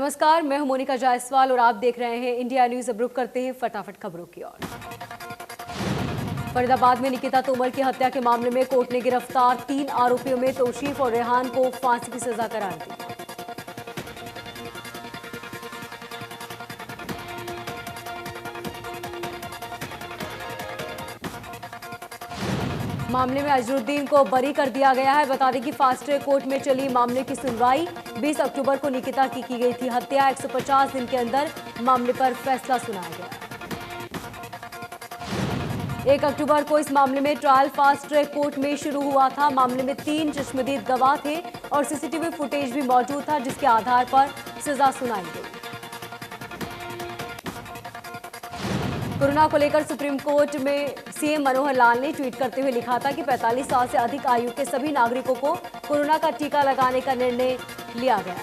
नमस्कार, मैं हूं मोनिका जायसवाल और आप देख रहे हैं इंडिया न्यूज। अब रुक करते हैं फटाफट खबरों की ओर। फरीदाबाद में निकिता तोमर की हत्या के मामले में कोर्ट ने गिरफ्तार 3 आरोपियों में तौसीफ और रेहान को फांसी की सजा करार दी। मामले में अजरुद्दीन को बरी कर दिया गया है। बता दें कि फास्ट ट्रैक कोर्ट में चली मामले की सुनवाई 20 अक्टूबर को निकिता की गई थी हत्या। 150 दिन के अंदर मामले पर फैसला सुनाया गया। 1 अक्टूबर को इस मामले में ट्रायल फास्ट ट्रैक कोर्ट में शुरू हुआ था। मामले में 3 चश्मदीद गवाह थे और सीसीटीवी फुटेज भी मौजूद था, जिसके आधार पर सजा सुनाई गई। कोरोना को लेकर सुप्रीम कोर्ट में सीएम मनोहर लाल ने ट्वीट करते हुए लिखा था कि 45 साल से अधिक आयु के सभी नागरिकों को कोरोना का टीका लगाने का निर्णय लिया गया।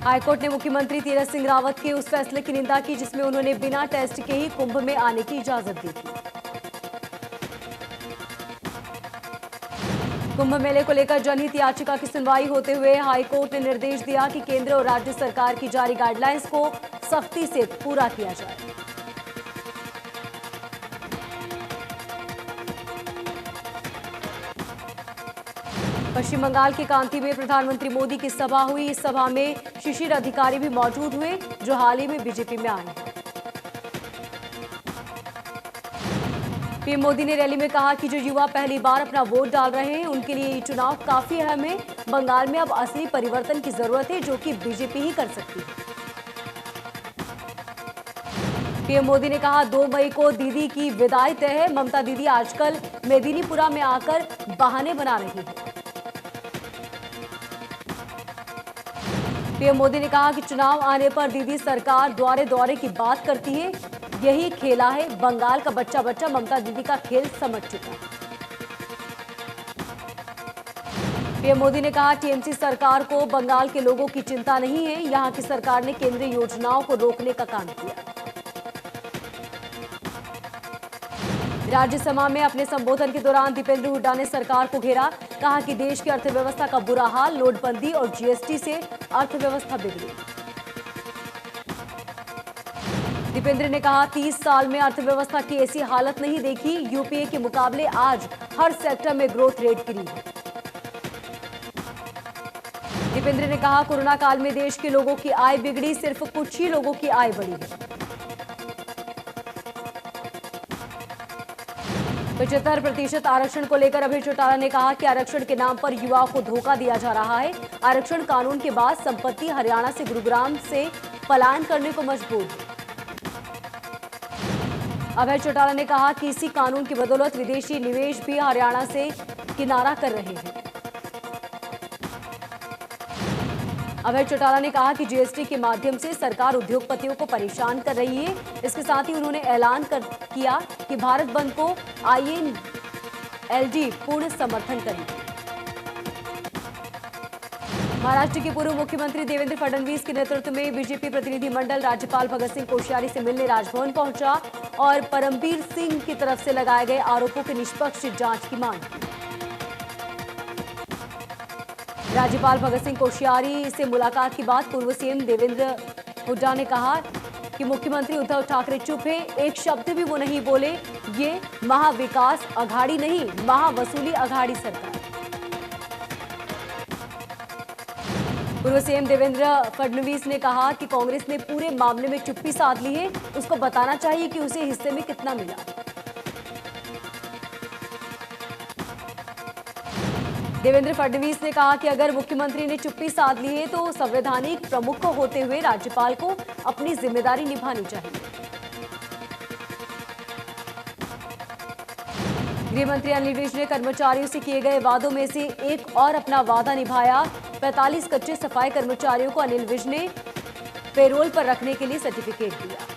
हाईकोर्ट ने मुख्यमंत्री तीरथ सिंह रावत के उस फैसले की निंदा की जिसमें उन्होंने बिना टेस्ट के ही कुंभ में आने की इजाजत दी थी। कुंभ मेले को लेकर जनहित याचिका की सुनवाई होते हुए हाईकोर्ट ने निर्देश दिया कि केंद्र और राज्य सरकार की जारी गाइडलाइंस को सख्ती से पूरा किया जाए। पश्चिम बंगाल के कांती में प्रधानमंत्री मोदी की सभा हुई। इस सभा में शिशिर अधिकारी भी मौजूद हुए जो हाल ही में बीजेपी में आए हैं। पीएम मोदी ने रैली में कहा कि जो युवा पहली बार अपना वोट डाल रहे हैं उनके लिए ये चुनाव काफी अहम है। बंगाल में अब असली परिवर्तन की जरूरत है जो कि बीजेपी ही कर सकती है। पीएम मोदी ने कहा 2 मई को दीदी की विदाई तय है। ममता दीदी आजकल मेदिनीपुरा में आकर बहाने बना रही है। पीएम मोदी ने कहा कि चुनाव आने पर दीदी सरकार द्वारे दौरे की बात करती है। यही खेला है। बंगाल का बच्चा बच्चा ममता दीदी का खेल समझ चुका है। पीएम मोदी ने कहा टीएमसी सरकार को बंगाल के लोगों की चिंता नहीं है। यहां की सरकार ने केंद्रीय योजनाओं को रोकने का काम किया। राज्यसभा में अपने संबोधन के दौरान दीपेंद्र हुड्डा ने सरकार को घेरा। कहा कि देश की अर्थव्यवस्था का बुरा हाल, नोटबंदी और जीएसटी से अर्थव्यवस्था बिगड़ी। दीपेंद्र ने कहा 30 साल में अर्थव्यवस्था की ऐसी हालत नहीं देखी। यूपीए के मुकाबले आज हर सेक्टर में ग्रोथ रेट गिरी है। दीपेंद्र ने कहा कोरोना काल में देश के लोगों की आय बिगड़ी, सिर्फ कुछ ही लोगों की आय बढ़ी है। 75% आरक्षण को लेकर अभय चौटाला ने कहा कि आरक्षण के नाम पर युवाओं को धोखा दिया जा रहा है। आरक्षण कानून के बाद संपत्ति हरियाणा से गुरुग्राम से पलायन करने को मजबूर है। अभय चौटाला ने कहा कि इसी कानून की बदौलत विदेशी निवेश भी हरियाणा से किनारा कर रहे हैं। अभय चौटाला ने कहा कि जीएसटी के माध्यम से सरकार उद्योगपतियों को परेशान कर रही है। इसके साथ ही उन्होंने ऐलान किया कि भारत बंद को आईएनएलडी पूर्ण समर्थन करेगी। महाराष्ट्र के पूर्व मुख्यमंत्री देवेंद्र फडणवीस के नेतृत्व में बीजेपी प्रतिनिधि मंडल राज्यपाल भगत सिंह कोश्यारी से मिलने राजभवन पहुंचा और परमबीर सिंह की तरफ से लगाए गए आरोपों की निष्पक्ष जांच की मांग की। राज्यपाल भगत सिंह कोश्यारी से मुलाकात के बाद पूर्व सीएम देवेंद्र हुड्डा ने कहा कि मुख्यमंत्री उद्धव ठाकरे चुप है, एक शब्द भी वो नहीं बोले। ये महाविकास अघाड़ी नहीं, महावसूली अघाड़ी सरकार। पूर्व सीएम देवेंद्र फडणवीस ने कहा कि कांग्रेस ने पूरे मामले में चुप्पी साध ली है। उसको बताना चाहिए कि उसे हिस्से में कितना मिला। देवेंद्र फडणवीस ने कहा कि अगर मुख्यमंत्री ने चुप्पी साध ली है तो संवैधानिक प्रमुख होते हुए राज्यपाल को अपनी जिम्मेदारी निभानी चाहिए। गृह मंत्री अनिल विज ने कर्मचारियों से किए गए वादों में से एक और अपना वादा निभाया। 45 कच्चे सफाई कर्मचारियों को अनिल विज ने पेरोल पर रखने के लिए सर्टिफिकेट दिया।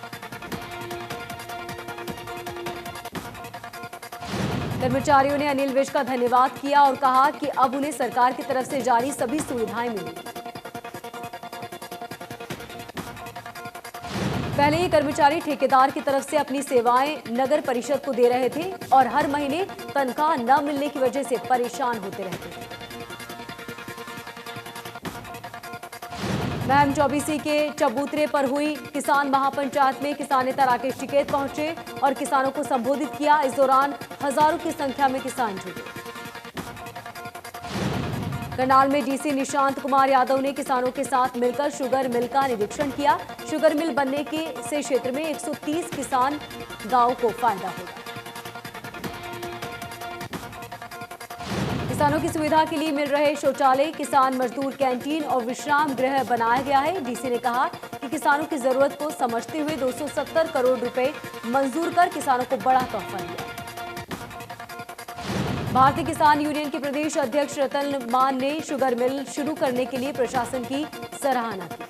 कर्मचारियों ने अनिल विज का धन्यवाद किया और कहा कि अब उन्हें सरकार की तरफ से जारी सभी सुविधाएं मिलेंगी। पहले ये कर्मचारी ठेकेदार की तरफ से अपनी सेवाएं नगर परिषद को दे रहे थे और हर महीने तनख्वाह न मिलने की वजह से परेशान होते रहते थे। महम चौबीसी के चबूतरे पर हुई किसान महापंचायत में किसान नेता राकेश टिकैत पहुंचे और किसानों को संबोधित किया। इस दौरान हजारों की संख्या में किसान जुटे। करनाल में डीसी निशांत कुमार यादव ने किसानों के साथ मिलकर शुगर मिल का निरीक्षण किया। शुगर मिल बनने से क्षेत्र में 130 किसान गांव को फायदा होगा। किसानों की सुविधा के लिए मिल रहे शौचालय, किसान मजदूर कैंटीन और विश्राम गृह बनाया गया है। डीसी ने कहा कि किसानों की जरूरत को समझते हुए 270 करोड़ रुपए मंजूर कर किसानों को बड़ा तोहफा दिया। भारतीय किसान यूनियन के प्रदेश अध्यक्ष रतन मान ने शुगर मिल शुरू करने के लिए प्रशासन की सराहना की।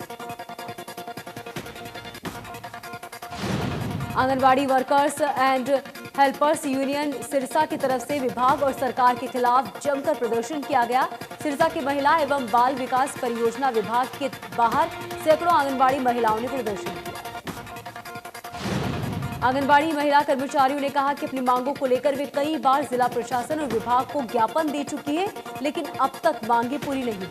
Anganwadi workers and helpers union Sirsa की तरफ से विभाग और सरकार के खिलाफ जमकर प्रदर्शन किया गया। सिरसा के महिला एवं बाल विकास परियोजना विभाग के बाहर सैकड़ों आंगनबाड़ी महिलाओं ने प्रदर्शन किया। आंगनबाड़ी महिला कर्मचारियों ने कहा कि अपनी मांगों को लेकर वे कई बार जिला प्रशासन और विभाग को ज्ञापन दे चुकी है, लेकिन अब तक मांगे पूरी नहीं हुई।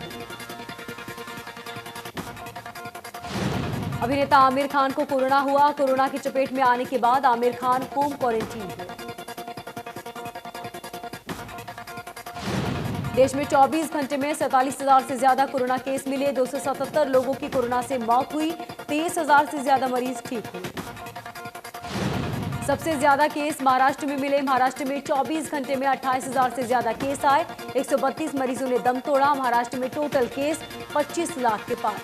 अभिनेता आमिर खान को कोरोना हुआ। कोरोना की चपेट में आने के बाद आमिर खान होम क्वारंटीन हुए। देश में 24 घंटे में 47,000 से ज्यादा कोरोना केस मिले। 277 लोगों की कोरोना से मौत हुई। 23,000 से ज्यादा मरीज ठीक हुए। सबसे ज्यादा केस महाराष्ट्र में मिले। महाराष्ट्र में 24 घंटे में 28,000 से ज्यादा केस आए। 132 मरीजों ने दम तोड़ा। महाराष्ट्र में टोटल केस 25 लाख के पार।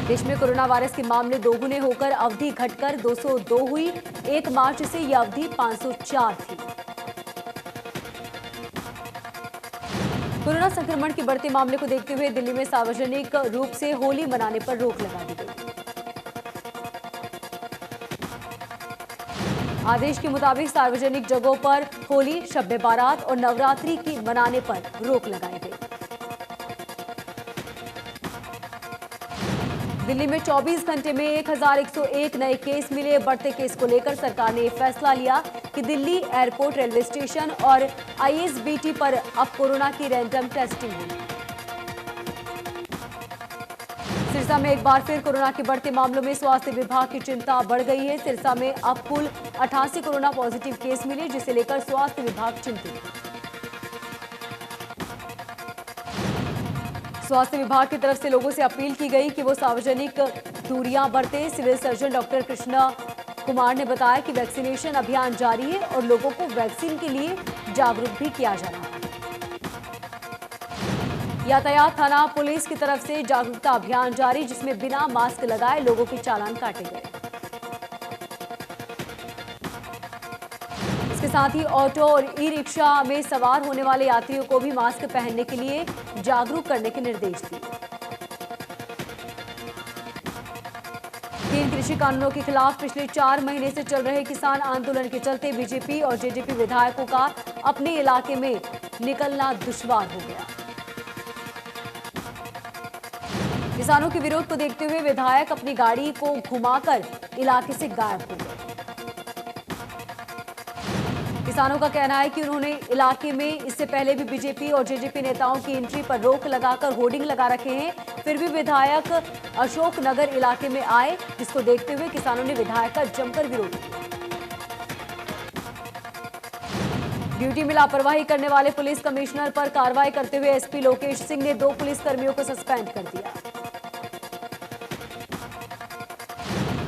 देश में कोरोना वायरस के मामले दोगुने होकर अवधि घटकर 202 हुई। 1 मार्च से यह अवधि 504 थी। कोरोना संक्रमण के बढ़ते मामले को देखते हुए दिल्ली में सार्वजनिक रूप से होली मनाने पर रोक लगा दी गई। आदेश के मुताबिक सार्वजनिक जगहों पर होली, शब बारात और नवरात्रि की मनाने पर रोक लगाई गई। दिल्ली में 24 घंटे में 1,101 नए केस मिले। बढ़ते केस को लेकर सरकार ने फैसला लिया कि दिल्ली एयरपोर्ट, रेलवे स्टेशन और आईएसबीटी पर अब कोरोना की रैंडम टेस्टिंग होगी। सिरसा में एक बार फिर कोरोना के बढ़ते मामलों में स्वास्थ्य विभाग की चिंता बढ़ गई है। सिरसा में अब कुल 88 कोरोना पॉजिटिव केस मिले, जिसे लेकर स्वास्थ्य विभाग चिंतित है। स्वास्थ्य विभाग की तरफ से लोगों से अपील की गई कि वो सार्वजनिक दूरियां बरतें। Civil surgeon doctor Krishna Kumar ने बताया कि वैक्सीनेशन अभियान जारी है और लोगों को वैक्सीन के लिए जागरूक भी किया जा रहा है। यातायात थाना पुलिस की तरफ से जागरूकता अभियान जारी, जिसमें बिना मास्क लगाए लोगों के चालान काटे गए। इसके साथ ही ऑटो और ई रिक्शा में सवार होने वाले यात्रियों को भी मास्क पहनने के लिए जागरूक करने के निर्देश दिए। 3 कृषि कानूनों के खिलाफ पिछले 4 महीने से चल रहे किसान आंदोलन के चलते बीजेपी और जेजेपी विधायकों का अपने इलाके में निकलना दुश्वार हो गया। किसानों के विरोध को देखते हुए विधायक अपनी गाड़ी को घुमाकर इलाके से गायब हो गए। किसानों का कहना है कि उन्होंने इलाके में इससे पहले भी बीजेपी और जेजेपी नेताओं की एंट्री पर रोक लगाकर होर्डिंग लगा रखे हैं, फिर भी विधायक अशोक नगर इलाके में आए, जिसको देखते हुए किसानों ने विधायक का जमकर विरोध किया। ड्यूटी में लापरवाही करने वाले पुलिस कमिश्नर पर कार्रवाई करते हुए एसपी लोकेश सिंह ने 2 पुलिसकर्मियों को सस्पेंड कर दिया।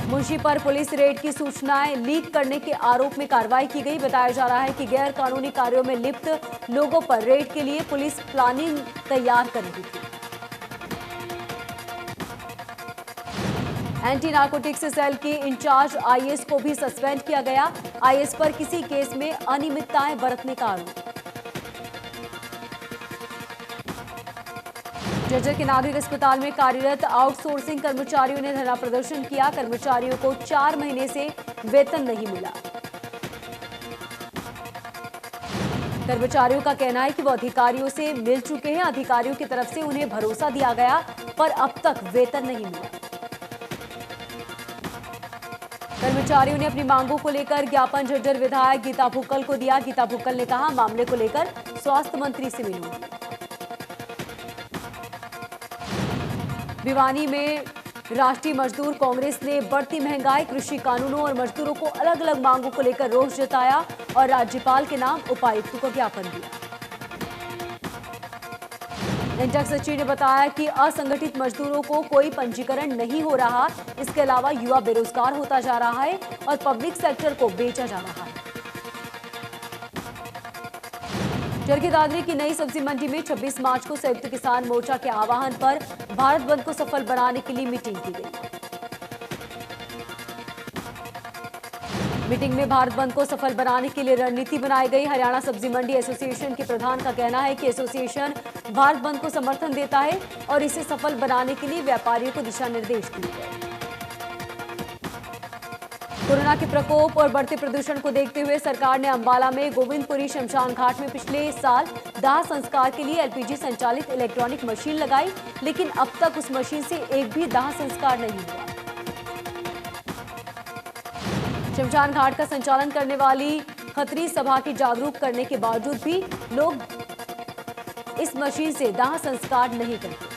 मुंशी पर पुलिस रेड की सूचनाएं लीक करने के आरोप में कार्रवाई की गई। बताया जा रहा है कि गैर कानूनी कार्यों में लिप्त लोगों पर रेड के लिए पुलिस प्लानिंग तैयार कर रही थी। एंटी नार्कोटिक्स सेल के इंचार्ज आईएएस को भी सस्पेंड किया गया। आईएएस पर किसी केस में अनियमितताएं बरतने का आरोप। जर्जर के नागरिक अस्पताल में कार्यरत आउटसोर्सिंग कर्मचारियों ने धरना प्रदर्शन किया। कर्मचारियों को 4 महीने से वेतन नहीं मिला। कर्मचारियों का कहना है कि वो अधिकारियों से मिल चुके हैं। अधिकारियों की तरफ से उन्हें भरोसा दिया गया, पर अब तक वेतन नहीं मिला। कर्मचारियों ने अपनी मांगों को लेकर ज्ञापन झज्जर विधायक गीता भुक्कल को दिया। गीता भुक्कल ने कहा, मामले को लेकर स्वास्थ्य मंत्री से मिलूंगी। भिवानी में राष्ट्रीय मजदूर कांग्रेस ने बढ़ती महंगाई, कृषि कानूनों और मजदूरों को अलग अलग मांगों को लेकर रोष जताया और राज्यपाल के नाम उपायुक्त को ज्ञापन दिया। इंटक सचिव ने बताया कि असंगठित मजदूरों को कोई पंजीकरण नहीं हो रहा, इसके अलावा युवा बेरोजगार होता जा रहा है और पब्लिक सेक्टर को बेचा जा रहा है। चरखी दादरी की नई सब्जी मंडी में 26 मार्च को संयुक्त किसान मोर्चा के आह्वान पर भारत बंद को सफल बनाने के लिए मीटिंग की गई। मीटिंग में भारत बंद को सफल बनाने के लिए रणनीति बनाई गई। हरियाणा सब्जी मंडी एसोसिएशन के प्रधान का कहना है कि एसोसिएशन भारत बंद को समर्थन देता है और इसे सफल बनाने के लिए व्यापारियों को दिशा निर्देश दिए गए। कोरोना के प्रकोप और बढ़ते प्रदूषण को देखते हुए सरकार ने अंबाला में गोविंदपुरी शमशान घाट में पिछले साल दाह संस्कार के लिए एलपीजी संचालित इलेक्ट्रॉनिक मशीन लगाई, लेकिन अब तक उस मशीन से एक भी दाह संस्कार नहीं हुआ। शमशान घाट का संचालन करने वाली खत्री सभा की जागरूक करने के बावजूद भी लोग इस मशीन से दाह संस्कार नहीं करते।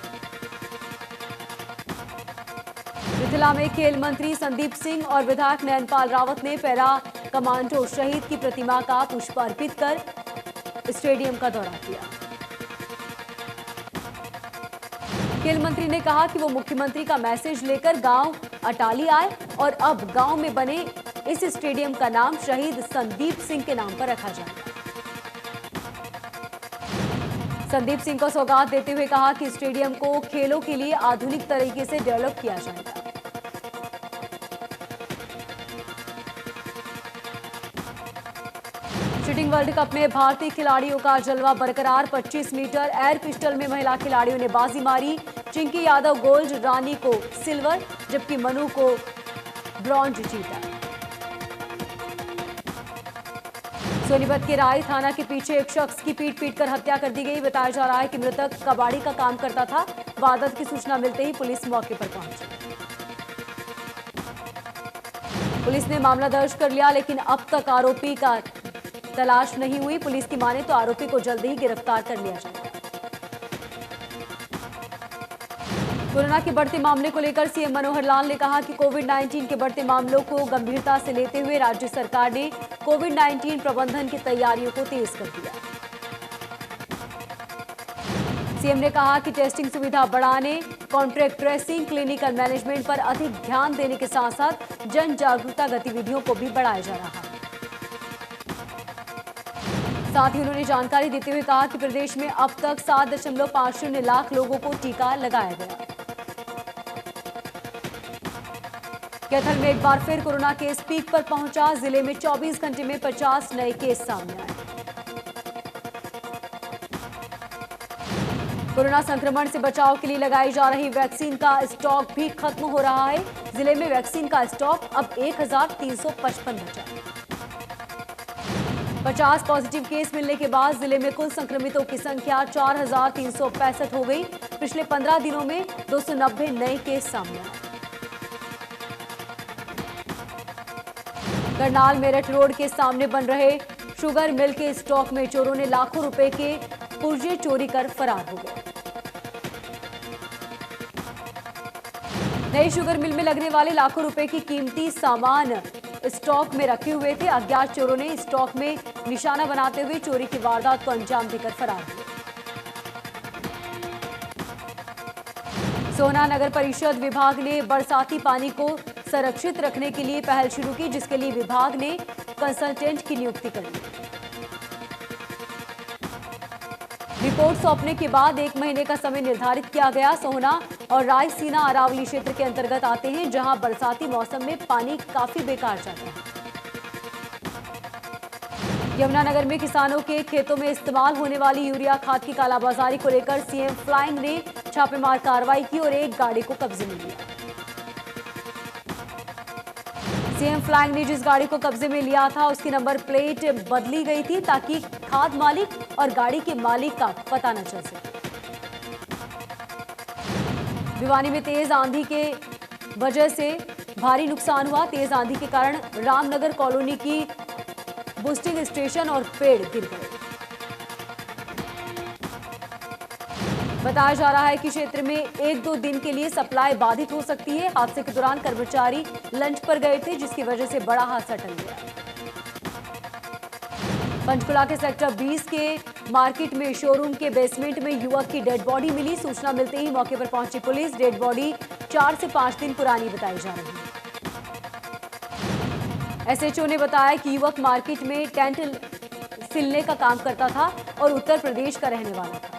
मिथिला में खेल मंत्री संदीप सिंह और विधायक नयनपाल रावत ने पैरा कमांडो शहीद की प्रतिमा का पुष्प अर्पित कर स्टेडियम का दौरा किया। खेल मंत्री ने कहा कि वो मुख्यमंत्री का मैसेज लेकर गांव अटाली आए और अब गांव में बने इस स्टेडियम का नाम शहीद संदीप सिंह के नाम पर रखा जाएगा। संदीप सिंह को सौगात देते हुए कहा कि स्टेडियम को खेलों के लिए आधुनिक तरीके से डेवलप किया जाएगा। शूटिंग वर्ल्ड कप में भारतीय खिलाड़ियों का जलवा बरकरार। 25 मीटर एयर पिस्टल में महिला खिलाड़ियों ने बाजी मारी। चिंकी यादव गोल्ड, रानी को सिल्वर, जबकि मनु को ब्रॉन्ज जीता। सोनीपत के राय थाना के पीछे एक शख्स की पीट-पीट कर हत्या कर दी गई। बताया जा रहा है कि मृतक कबाड़ी का काम करता था। वारदात की सूचना मिलते ही पुलिस मौके पर पहुंची। पुलिस ने मामला दर्ज कर लिया, लेकिन अब तक आरोपी का तलाश नहीं हुई। पुलिस की माने तो आरोपी को जल्द ही गिरफ्तार कर लिया जाएगा। कोरोना के बढ़ते मामले को लेकर सीएम मनोहर लाल ने कहा कि कोविड-19 के बढ़ते मामलों को गंभीरता से लेते हुए राज्य सरकार ने कोविड-19 प्रबंधन की तैयारियों को तेज कर दिया। सीएम ने कहा कि टेस्टिंग सुविधा बढ़ाने, कॉन्ट्रैक्ट ट्रेसिंग, क्लिनिकल मैनेजमेंट पर अधिक ध्यान देने के साथ साथ जन जागरूकता गतिविधियों को भी बढ़ाया जा रहा है। साथ ही उन्होंने जानकारी देते हुए कहा कि प्रदेश में अब तक 7.50 लाख लोगों को टीका लगाया गया। कैथल में एक बार फिर कोरोना केस पीक पर पहुंचा। जिले में 24 घंटे में 50 नए केस सामने आए। कोरोना संक्रमण से बचाव के लिए लगाई जा रही वैक्सीन का स्टॉक भी खत्म हो रहा है। जिले में वैक्सीन का स्टॉक अब 1355 बचा। 50 पॉजिटिव केस मिलने के बाद जिले में कुल संक्रमितों की संख्या 4365 हो गई। पिछले 15 दिनों में 290 नए केस सामने आए। करनाल मेरठ रोड के सामने बन रहे शुगर मिल के स्टॉक में चोरों ने लाखों रुपए के पुर्जे चोरी कर फरार हो गए। नई शुगर मिल में लगने वाले लाखों रुपए की कीमती सामान स्टॉक में रखे हुए थे। अज्ञात चोरों ने स्टॉक में निशाना बनाते हुए चोरी की वारदात को अंजाम देकर फरार हुए। सोहना नगर परिषद विभाग ने बरसाती पानी को संरक्षित रखने के लिए पहल शुरू की, जिसके लिए विभाग ने कंसल्टेंट की नियुक्ति कर ली। रिपोर्ट सौंपने के बाद 1 महीने का समय निर्धारित किया गया। सोहना और रायसीना अरावली क्षेत्र के अंतर्गत आते हैं, जहां बरसाती मौसम में पानी काफी बेकार जाता है। यमुनानगर में किसानों के खेतों में इस्तेमाल होने वाली यूरिया खाद की कालाबाजारी को लेकर सीएम फ्लाइंग ने छापेमार कार्रवाई की और एक गाड़ी को कब्जे में लिया। सीएम फ्लाइंग ने जिस गाड़ी को कब्जे में लिया था उसकी नंबर प्लेट बदली गई थी, ताकि खाद मालिक और गाड़ी के मालिक का पता न चल सके। भिवानी में तेज आंधी के वजह से भारी नुकसान हुआ। तेज आंधी के कारण रामनगर कॉलोनी की बूस्टिंग स्टेशन और पेड़ गिर गए। बताया जा रहा है कि क्षेत्र में 1-2 दिन के लिए सप्लाई बाधित हो सकती है। हादसे के दौरान कर्मचारी लंच पर गए थे, जिसकी वजह से बड़ा हादसा टल गया। पंचकुला के सेक्टर 20 के मार्केट में शोरूम के बेसमेंट में युवक की डेड बॉडी मिली। सूचना मिलते ही मौके पर पहुंची पुलिस। डेड बॉडी 4 से 5 दिन पुरानी बताई जा रही है। एसएचओ ने बताया कि युवक मार्केट में टेंट सिलने का काम करता था और उत्तर प्रदेश का रहने वाला था।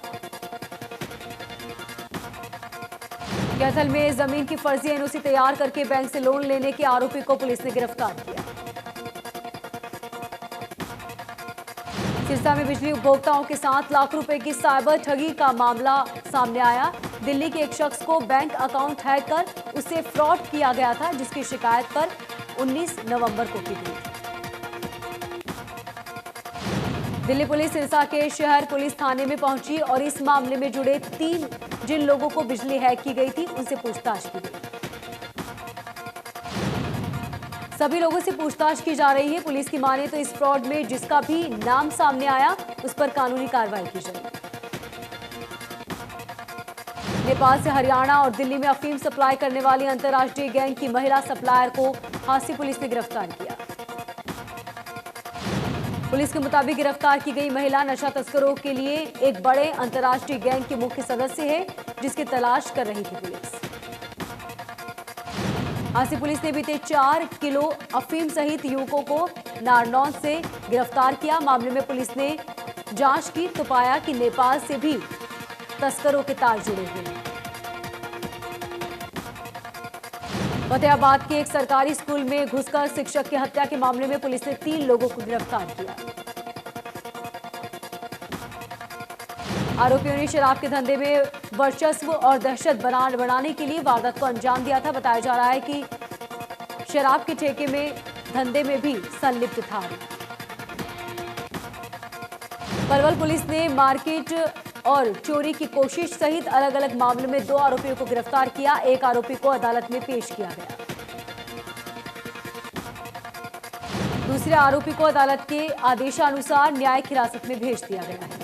कैथल में जमीन की फर्जी एनओसी तैयार करके बैंक से लोन लेने के आरोपी को पुलिस ने गिरफ्तार किया। सिरसा में बिजली उपभोक्ताओं के 7 लाख रुपए की साइबर ठगी का मामला सामने आया। दिल्ली के एक शख्स को बैंक अकाउंट हैक कर उससे फ्रॉड किया गया था, जिसकी शिकायत पर 19 नवंबर को की गई। दिल्ली पुलिस सिरसा के शहर पुलिस थाने में पहुंची और इस मामले में जुड़े 3 जिन लोगों को बिजली हैक की गई थी उनसे पूछताछ की गई। सभी लोगों से पूछताछ की जा रही है। पुलिस की माने तो इस फ्रॉड में जिसका भी नाम सामने आया उस पर कानूनी कार्रवाई की जाएगी। नेपाल से हरियाणा और दिल्ली में अफीम सप्लाई करने वाली अंतर्राष्ट्रीय गैंग की महिला सप्लायर को हांसी पुलिस ने गिरफ्तार किया। पुलिस के मुताबिक गिरफ्तार की गई महिला नशा तस्करों के लिए एक बड़े अंतर्राष्ट्रीय गैंग की मुख्य सदस्य है, जिसकी तलाश कर रही थी पुलिस। हांसी पुलिस ने बीते 4 किलो अफीम सहित युवकों को नारनौल से गिरफ्तार किया। मामले में पुलिस ने जांच की तो पाया कि नेपाल से भी तस्करों के तार जुड़े हुए हैं। फतेहाबाद के एक सरकारी स्कूल में घुसकर शिक्षक की हत्या के मामले में पुलिस ने 3 लोगों को गिरफ्तार किया। आरोपियों ने शराब के धंधे में वर्चस्व और दहशत बनाने के लिए वारदात को अंजाम दिया था। बताया जा रहा है कि शराब के ठेके में धंधे में भी संलिप्त था। पलवल पुलिस ने मारपीट और चोरी की कोशिश सहित अलग अलग मामलों में 2 आरोपियों को गिरफ्तार किया। एक आरोपी को अदालत में पेश किया गया। दूसरे आरोपी को अदालत के आदेशानुसार न्यायिक हिरासत में भेज दिया गया है।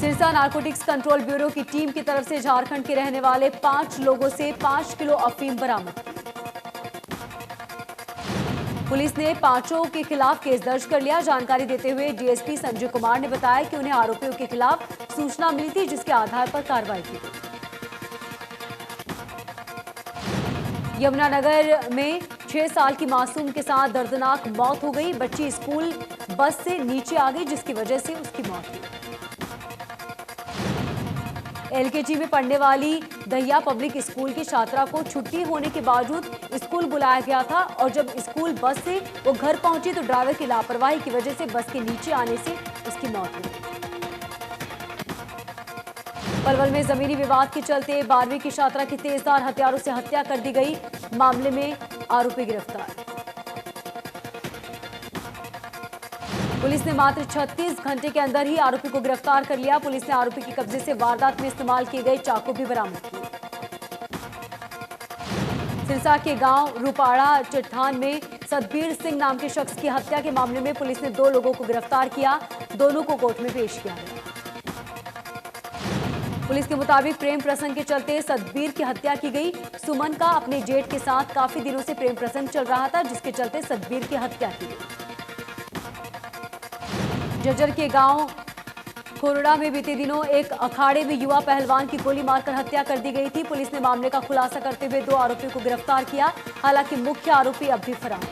सिरसा नारकोटिक्स कंट्रोल ब्यूरो की टीम की तरफ से झारखंड के रहने वाले 5 लोगों से 5 किलो अफीम बरामद की। पुलिस ने 5 के खिलाफ केस दर्ज कर लिया। जानकारी देते हुए डीएसपी संजय कुमार ने बताया कि उन्हें आरोपियों के खिलाफ सूचना मिली थी, जिसके आधार पर कार्रवाई की गई। यमुनानगर में 6 साल की मासूम के साथ दर्दनाक मौत हो गई। बच्ची स्कूल बस से नीचे आ गई, जिसकी वजह से उसकी मौत हुई। एलकेजी में पढ़ने वाली दहिया पब्लिक स्कूल की छात्रा को छुट्टी होने के बावजूद स्कूल बुलाया गया था और जब स्कूल बस से वो घर पहुंची तो ड्राइवर की लापरवाही की वजह से बस के नीचे आने से उसकी मौत हो गई। पलवल में जमीनी विवाद के चलते 12वीं की छात्रा की तेजधार हथियारों से हत्या कर दी गई। मामले में आरोपी गिरफ्तार। पुलिस ने मात्र 36 घंटे के अंदर ही आरोपी को गिरफ्तार कर लिया। पुलिस ने आरोपी के कब्जे से वारदात में इस्तेमाल किए गए चाकू भी बरामद किए। सिरसा के गांव रूपाड़ा चट्टान में सतबीर सिंह नाम के शख्स की हत्या के मामले में पुलिस ने 2 लोगों को गिरफ्तार किया। दोनों को कोर्ट में पेश किया गया। पुलिस के मुताबिक प्रेम प्रसंग के चलते सतबीर की हत्या की गई। सुमन का अपने जेठ के साथ काफी दिनों से प्रेम प्रसंग चल रहा था, जिसके चलते सतबीर की हत्या की गई। जज्जर के गांव खोरड़ा में बीते दिनों एक अखाड़े में युवा पहलवान की गोली मारकर हत्या कर दी गई थी। पुलिस ने मामले का खुलासा करते हुए 2 आरोपियों को गिरफ्तार किया। हालांकि मुख्य आरोपी अब भी फरार है।